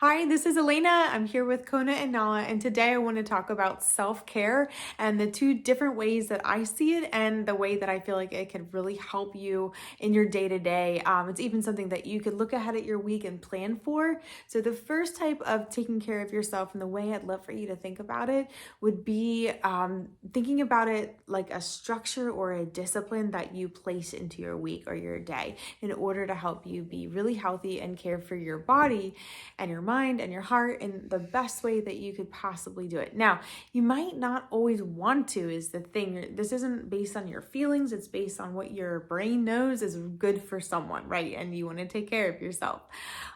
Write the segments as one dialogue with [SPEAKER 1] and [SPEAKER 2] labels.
[SPEAKER 1] Hi, this is Elena. I'm here with Kona and Nala, and today I want to talk about self-care and the two different ways that I see it and the way that I feel like it could really help you in your day-to-day. It's even something that you could look ahead at your week and plan for. So the first type of taking care of yourself and the way I'd love for you to think about it would be thinking about it like a structure or a discipline that you place into your week or your day in order to help you be really healthy and care for your body and your mind and your heart in the best way that you could possibly do it. Now, you might not always want to, is the thing. This isn't based on your feelings, it's based on what your brain knows is good for someone, right? And you want to take care of yourself.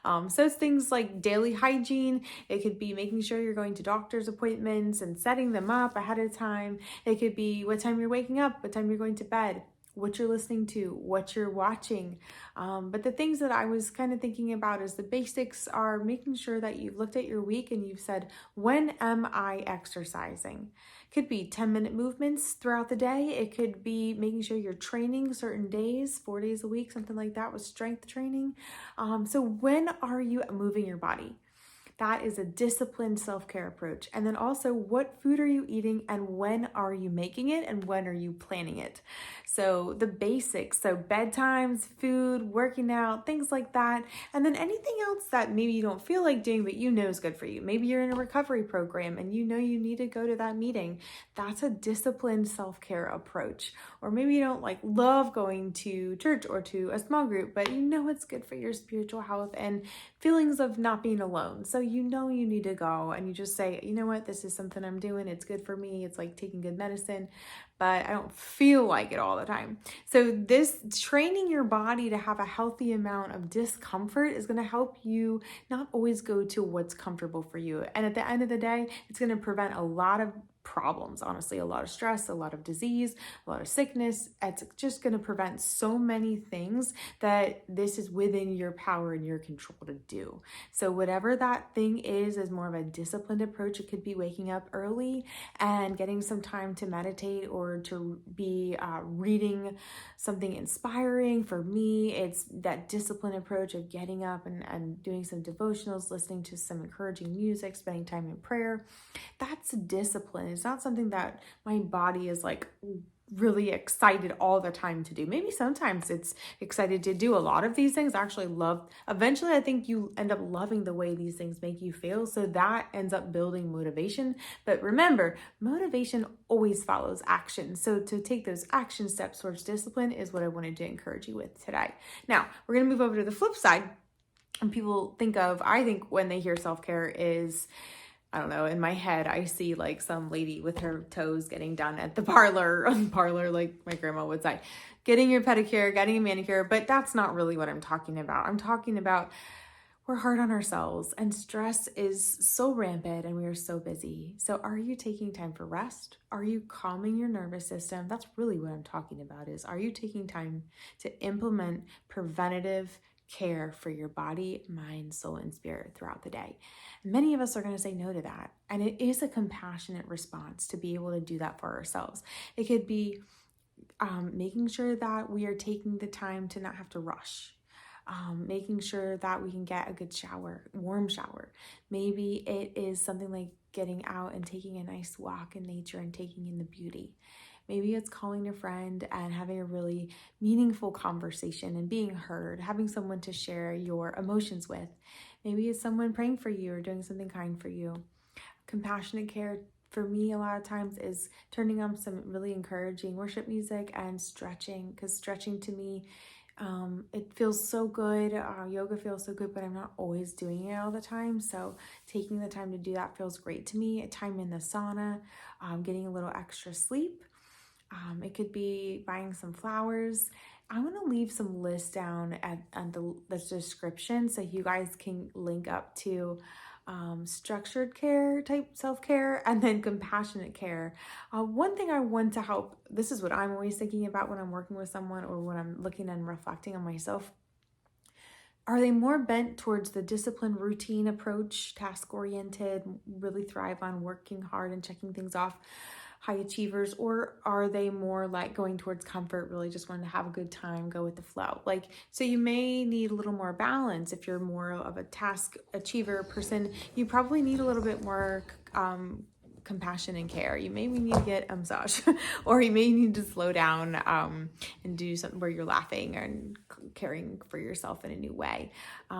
[SPEAKER 1] So it's things like daily hygiene. It could be making sure you're going to doctor's appointments and setting them up ahead of time. It could be what time you're waking up, what time you're going to bed, what you're listening to, what you're watching. But the things that I was kind of thinking about is the basics are making sure that you've looked at your week and you've said, when am I exercising? Could be 10-minute movements throughout the day. It could be making sure you're training certain days, 4 days a week, something like that with strength training. So when are you moving your body? That is a disciplined self-care approach. And then also, what food are you eating and when are you making it and when are you planning it? So the basics, so bedtimes, food, working out, things like that. And then anything else that maybe you don't feel like doing, but you know is good for you. Maybe you're in a recovery program and you know you need to go to that meeting. That's a disciplined self-care approach. Or maybe you don't love going to church or to a small group, but you know it's good for your spiritual health and feelings of not being alone. So you know you need to go and you just say, you know what, this is something I'm doing. It's good for me. It's like taking good medicine, but I don't feel like it all the time. So this training your body to have a healthy amount of discomfort is going to help you not always go to what's comfortable for you. And at the end of the day, it's going to prevent a lot of problems, honestly, a lot of stress, a lot of disease, a lot of sickness. It's just going to prevent so many things that this is within your power and your control to do. So whatever that thing is more of a disciplined approach. It could be waking up early and getting some time to meditate or to be reading something inspiring. For me, it's that disciplined approach of getting up and doing some devotionals, listening to some encouraging music, spending time in prayer. That's discipline. It's not something that my body is really excited all the time to do. Maybe sometimes it's excited to do a lot of these things. I actually love, eventually I think you end up loving the way these things make you feel. So that ends up building motivation. But remember, motivation always follows action. So to take those action steps towards discipline is what I wanted to encourage you with today. Now, we're going to move over to the flip side. And people I think when they hear self-care is, I don't know, in my head, I see some lady with her toes getting done at the parlor, like my grandma would say, getting your pedicure, getting a manicure, but that's not really what I'm talking about. I'm talking about we're hard on ourselves and stress is so rampant and we are so busy. So are you taking time for rest? Are you calming your nervous system? That's really what I'm talking about are you taking time to implement preventative care for your body, mind, soul, and spirit throughout the day? Many of us are going to say no to that. And it is a compassionate response to be able to do that for ourselves. It could be making sure that we are taking the time to not have to rush. Making sure that we can get a good shower, warm shower. Maybe it is something like getting out and taking a nice walk in nature and taking in the beauty. Maybe it's calling a friend and having a really meaningful conversation and being heard, having someone to share your emotions with. Maybe it's someone praying for you or doing something kind for you. Compassionate care for me a lot of times is turning on some really encouraging worship music and stretching, because stretching to me, it feels so good. Yoga feels so good, but I'm not always doing it all the time. So taking the time to do that feels great to me. A time in the sauna, getting a little extra sleep. It could be buying some flowers. I'm going to leave some lists down at the description so you guys can link up to structured care type self-care and then compassionate care. One thing I want to help, this is what I'm always thinking about when I'm working with someone or when I'm looking and reflecting on myself. Are they more bent towards the disciplined routine approach, task-oriented, really thrive on working hard and checking things off? high achievers, or are they more like going towards comfort, really just wanting to have a good time, go with the flow? Like, so you may need a little more balance. If you're more of a task achiever person, you probably need a little bit more compassion and care. You maybe need to get a massage or you may need to slow down and do something where you're laughing and caring for yourself in a new way.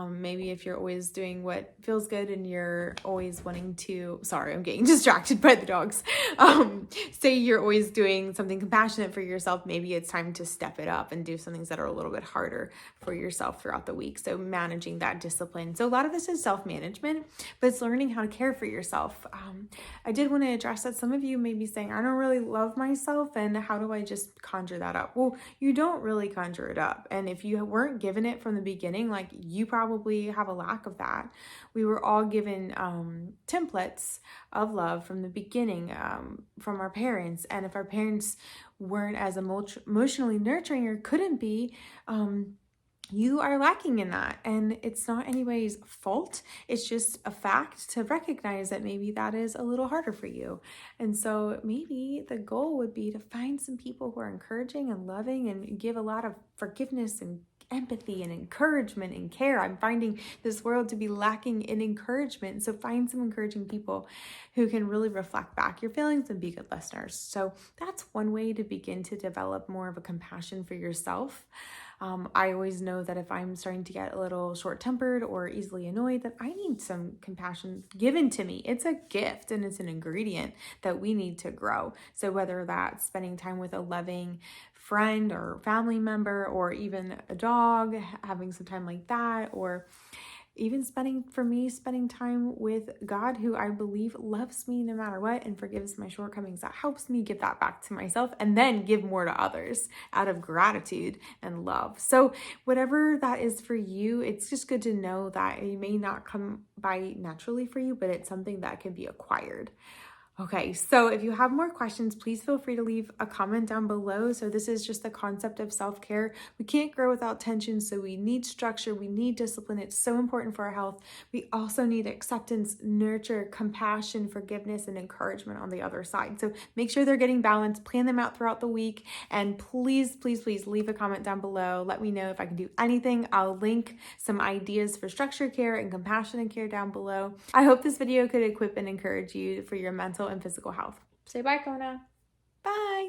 [SPEAKER 1] Maybe if you're always doing what feels good and you're always wanting to, sorry, I'm getting distracted by the dogs. Say you're always doing something compassionate for yourself, maybe it's time to step it up and do some things that are a little bit harder for yourself throughout the week. So managing that discipline. So a lot of this is self-management, but it's learning how to care for yourself. I did want to address that some of you may be saying, I don't really love myself, and how do I just conjure that up? Well, you don't really conjure it up. And if you weren't given it from the beginning, like, you probably have a lack of that. We were all given templates of love from the beginning, from our parents. And if our parents weren't as emotionally nurturing or couldn't be, you are lacking in that. And it's not anybody's fault. It's just a fact to recognize that maybe that is a little harder for you. And so maybe the goal would be to find some people who are encouraging and loving and give a lot of forgiveness and empathy and encouragement and care. I'm finding this world to be lacking in encouragement. So find some encouraging people who can really reflect back your feelings and be good listeners. So that's one way to begin to develop more of a compassion for yourself. I always know that if I'm starting to get a little short-tempered or easily annoyed, that I need some compassion given to me. It's a gift and it's an ingredient that we need to grow. So whether that's spending time with a loving friend or family member, or even a dog, having some time like that, or even spending time with God, who I believe loves me no matter what and forgives my shortcomings. That helps me give that back to myself and then give more to others out of gratitude and love. So whatever that is for you, it's just good to know that it may not come by naturally for you, but it's something that can be acquired. Okay, so if you have more questions, please feel free to leave a comment down below. So this is just the concept of self-care. We can't grow without tension, so we need structure, we need discipline. It's so important for our health. We also need acceptance, nurture, compassion, forgiveness, and encouragement on the other side. So make sure they're getting balanced, plan them out throughout the week, and please, please, please leave a comment down below. Let me know if I can do anything. I'll link some ideas for structured care and compassionate care down below. I hope this video could equip and encourage you for your mental and physical health. Say bye, Kona. Bye.